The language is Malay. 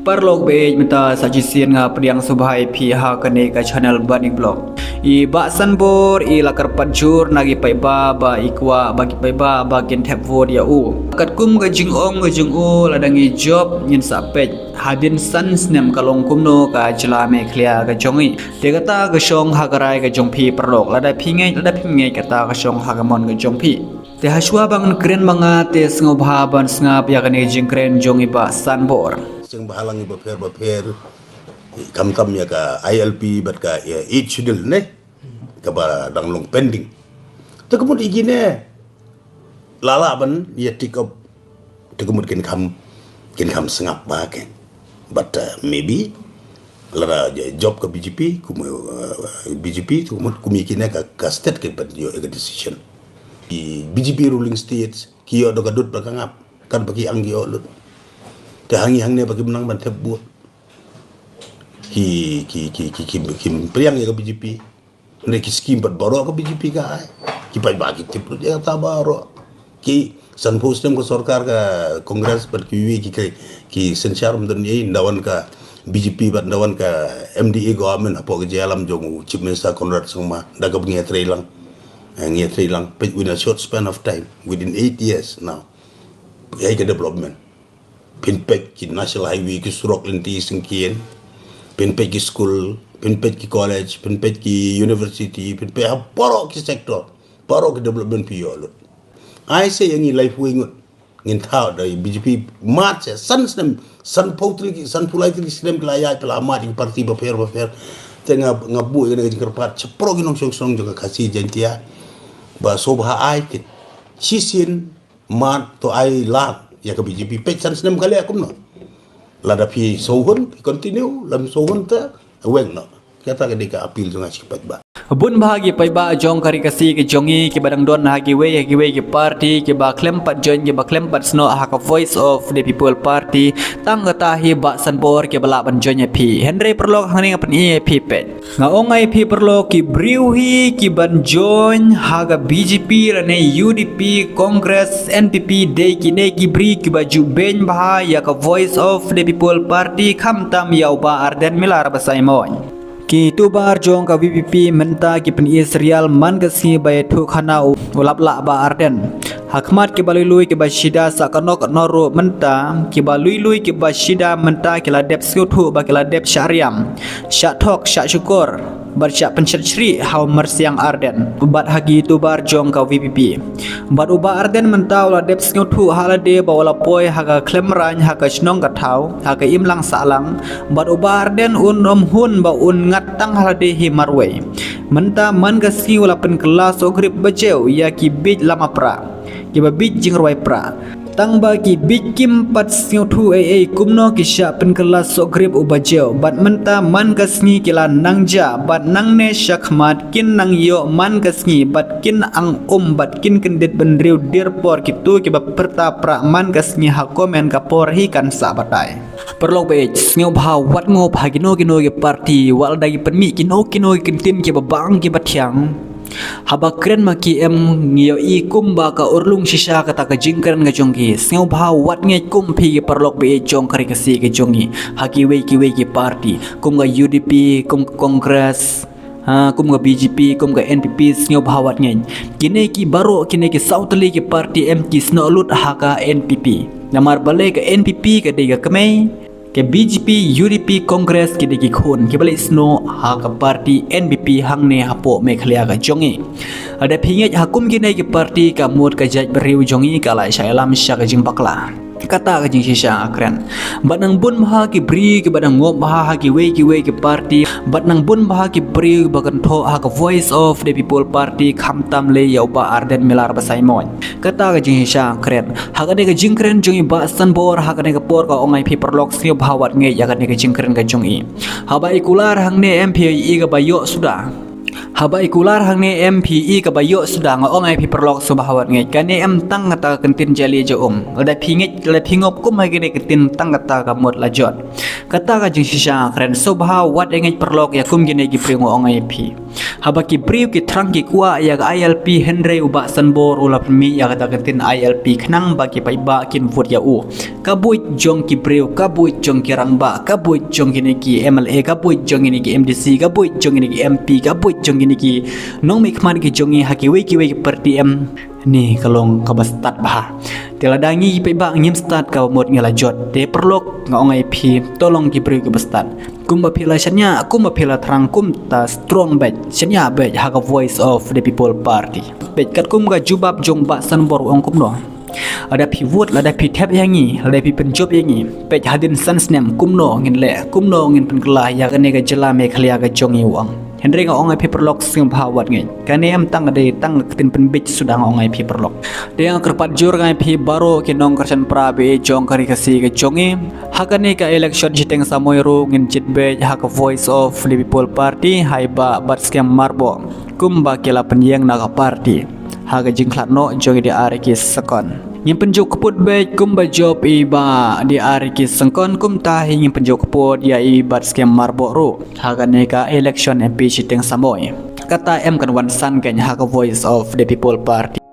Perlok be minta sajisian nga priang subhai pihak kene ka channel Banik Blog. I baksan bor i lakar panjur nagi paiba ba ikwa bagi paiba bagian tap vod ya u. Kat kum ga jingong ga jingu ladangi job nyin sapet hadin san snem kalong kumno ka jelame khlia ga jongi. Te kata ga shong hagarai ga jongpi perlok lada pingai kata ga shong hagamon ga jongpi. Te haswa bangun keren manga te sngobha ban sngap ya kane jingkren jongi ba san bor. Yang bahalang baper kam ya ka ILP bat ka ya schedule ne ka ba dang long pending to kemud igine lala ban ya tikop to kemud kin kam sengap ba ke but maybe lara job ka BJP BJP to kemud kumi kine ka state ke bat yo decision di BJP ruling states kiyo do gadut bakangap kan bagi angyo lut te hangi ne bagi menang ban teb buat ki priang ya ke BJP ne ki skim bat baro ke BJP ka ki pai bagi tip ya ta baro ki san postem ko sarkar ka kongres bat ki ki sencharum dan ye ndawan ka BJP bat ndawan ka MDA government apo ke jalam jong chief minister Conrad Sungma daga nge trailang within a short span of time within 8 years now ya ke development pinpek ki national highway ki surok lenti singkien pinpek ki school pinpek ki college pinpek ki university pinpek poro ki sektor poro ki development piolo I say yang life wing ngin thao dai BJP mat san potri san pulai ki sistem kelaya pela mat ki parti baper tengah ngabu yang ngin kerpat cepro ki nong song juga kasih jantia ba sobha ai ki sisin mat to ai lat ya ke BJP pek san senam kali aku no lada pi sohun continue lam sohun ta weng no kata ke dika apil jong cepat ba Bun bahagi paiba jong kari kasi ke jongi ke badang don hagi we ke party ke ba klempat join ke ba klempat sno ha ka voice of the people party tang kata hi ba san bor ke bala ban join pi Henry perlok hangni ngapan i pi pet nga ongai pi perlok ki briuhi ki ban join haga BJP rane UDP Congress NPP de ki ne ki bri ki baju ben bah ya ka voice of the people party kham tam yau ba arden milar ba saimon ki tu bar jong ka VPP menta ki pen Israel man ka si bay thu khana ulap la ba arden hakmat ki balui ki bashida sakanok noro menta ki balui ki bashida menta ki la dep siu thu ba ki la dep syariam sya thok sya syukur barsya pencercri hau mersiang arden ubat hagi tu bar jong ka VPP bat uba arden menta la dep siu thu halade ba wala poi haga klemran haga snong ka thau haga imlang salang bat uba arden hun ba ngat tang halade hi marwei menta man ka si wala pen kelas ogrip bajeu ya ki bit lama pra ki ba bit jingrwai pra tang ba ki bikim pat siu thu kumno ki sya pen kelas ogrip ubajeu bat menta man ka sngi kila nangja bat nangne syakmat kin nang yo man ka sngi bat kin ang bat kin kendit benriu dirpor kitu ki ba perta pra man ka sngi ha komen ka por hi kan sa batai perlok be ngau bha wat ngo bha kino ki party wal dagi penmi kino kintin ki babang ki bathyang haba kren maki em ngio i kumba ka urlung shisha kata ka jingkran ga jongki ngau bha wat nge kum phi ki perlok be jong kari ka si ki jongi haki we ki party kum ga UDP kum Congress kum ga BJP kum ga NPP ngau bha wat nge kine ki baro kine ki sautli ki party MT snolut haka NPP namar bale ke NPP ke diga kemei ke BJP UDP Congress ke digi khun ke bale sno ha ka party NPP hangne hapo mekhlia ka jongi ada phinge hakum ki nei ke party ka mut ka jaj beriu jongi ka lai shailam sya ka jing bakla kata ka jing shisha akran badang bun maha ki bri ke badang ngop maha ki we ki party badang bun maha ki bri bagan tho ha ka voice of the people party kham tam le yau ba arden milar ba saimon kata ka jing shisha akran ha ka ne ka jing kren jongi ba san bor ha ka ne ka por ka ongai phi perlok siu bhawat nge ya ka ne ka jing kren ka jongi ha ba ikular hang ne MPI ga ba yo sudah habai kular hangne MPE ka bayo sudah ongai pi perlok subahawat ngai kane em tang kata kentin jali jo ada pingit le pingop kum mai gene kentin tang kata ka mot lajot kata ka jing sisa kren subahawat ngai perlok ya kum gene gi pringo ongai pi habaki briu ki trang ki kwa ya ILP Henry uba sanbor ulap mi ya kata kentin ILP knang bagi paiba kin vote ya u kabuit jong ki briu kabuit jong ki rangba kabuit jong ini ki MLA kabuit jong ini ki MDC kabuit jong ini ki MP kabuit jong ini ki nong mikman ki jongi hakiwe ki parti em ni kalong kabastat bah tiladangi paiba ngim start ka mod ngelajot de perlok ngaongai pi tolong ki briu ki bastat kumba pila shanya kumba pila terang kum ta strong bet shanya bet haka voice of the people party bet kat kum ga jubab jong ba sanbor ong kum no ada pi vote ada pi tap yangi ada pi penjob yangi bet hadin sansnem kum no ngin le kum no ngin pen kelah ya kane ga jela me khlia ga jongi wang Henry ngaongai pi perlok sing phawat ngai kane am tang ade tang tin pen bit sudah ngaongai pi perlok de ang kerpat jur ngai pi baro ki nong kersan prabe jong kari kasi ke jongi hakane ka election jiteng samoyro ngin jitbe hak voice of the people party haiba bat scam marbo kumba kela penyeng naga party haga jingklat no jongi di are ki sakon yang penjuk keput baik kumba job iba di are ki sangkon kum tahi yang penjuk keput ya ibat scam marbo ro haga neka election MP jiteng samoy kata em kan wan san kan hak voice of the people party